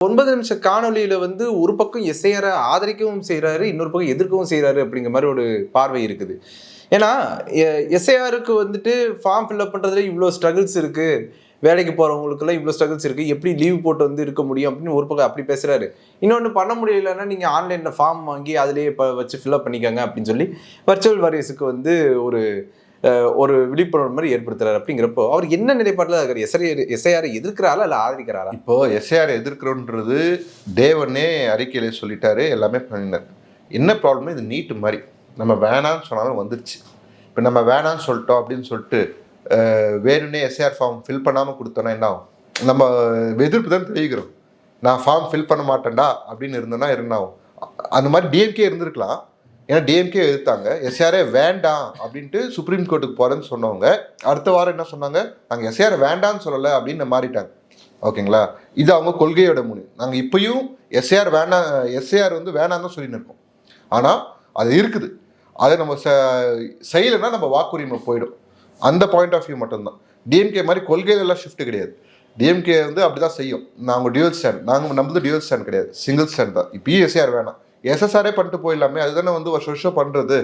9 நிமிஷ காணொலியில வந்து ஒரு பக்கம் எஸ்ஐஆர ஆதரிக்கவும் செய்றாரு, இன்னொரு பக்கம் எதிர்க்கவும் செய்றாரு அப்படிங்கிற மாரி ஒரு பார்வை இருக்குது. ஏன்னா, எஸ்ஐஆருக்கு வந்துட்டு ஃபார்ம் ஃபில் பண்றதுல இவ்ளோ ஸ்ட்ரகிள்ஸ் இருக்கு. வேலைக்கு போறவங்களுக்கெல்லாம் இவ்ளோ ஸ்ட்ரகிள்ஸ் இருக்கு. எப்படி லீவ் போட்டு வந்து இருக்க முடியும் அப்படின்னு ஒரு பக்கம் அப்படி பேசுறாரு. இன்னொன்னு பண்ண முடியலன்னா நீங்க ஆன்லைன்ல ஃபார்ம் வாங்கி அதிலேயே வச்சு ஃபில் அப் பண்ணிக்கங்க அப்படின்னு சொல்லி வர்ச்சுவல் வாரியர்ஸ்க்கு வந்து ஒரு ஒரு விழிப்புணர்வு மாதிரி ஏற்படுத்துறாரு. அப்படிங்கிறப்போ அவர் என்ன நிலைப்பாட்டில் இருக்காரு? எஸ்ஐஆர் எதிர்க்கிறாரா இல்ல ஆதரிக்கிறாரா? இப்போ எஸ்ஐஆர் எதிர்க்கிறோன்றது டே 1 அறிக்கையில சொல்லிட்டாரு, எல்லாமே பண்ணினார். என்ன ப்ராப்ளம், இது நீட்டு மாதிரி நம்ம வேணான்னு சொன்னாலும் வந்துருச்சு. இப்போ நம்ம வேணான்னு சொல்லிட்டோம் அப்படின்னு சொல்லிட்டு வேணும்னே எஸ்ஐஆர் ஃபார்ம் ஃபில் பண்ணாமல் கொடுத்தோன்னா என்ன ஆகும்? நம்ம எதிர்ப்பு தான் தெரிவிக்கிறோம். நான் ஃபார்ம் ஃபில் பண்ண மாட்டேன்டா அப்படின்னு இருந்தோன்னா என்ன ஆகும்? அந்த மாதிரி டிஎம்கே இருந்திருக்கலாம். ஏன்னா டிஎம்கே எதிர்த்தாங்க. எஸ்ஆரே வேண்டாம் அப்படின்ட்டு சுப்ரீம் கோர்ட்டுக்கு போகிறேன்னு சொன்னவங்க அடுத்த வாரம் என்ன சொன்னாங்க? நாங்கள் எஸ்ஆர் வேண்டான்னு சொல்லலை அப்படின்னு மாறிட்டாங்க. ஓகேங்களா? இது அவங்க கொள்கையோட முனி. நாங்கள் இப்பயும் எஸ்ஆர் வேண்டாம், எஸ்ஆர் வந்து வேணாம் தான் சொல்லின்னு இருக்கோம். ஆனால் அது இருக்குது. அதை நம்ம செய்யலைன்னா நம்ம வாக்குரிமை போயிடும். அந்த பாயிண்ட் ஆஃப் வியூ மட்டும்தான். டிஎம்கே மாதிரி கொள்கையிலெல்லாம் ஷிஃப்ட் கிடையாது. டிஎம்கே வந்து அப்படி தான் செய்யும். நாங்கள் டியூவல் ஸ்டாண்ட், நாங்கள் நம்மளது டியூவல் ஸ்டாண்ட் கிடையாது, சிங்கிள் ஸ்டாண்ட் தான். இப்பயும் எஸ்ஆர் வேணாம், எஸ்எஸ்ஆரே பண்ணிட்டு போயிடலாமே, அதுதானே வந்து வருஷம் வருஷம் பண்ணுறது.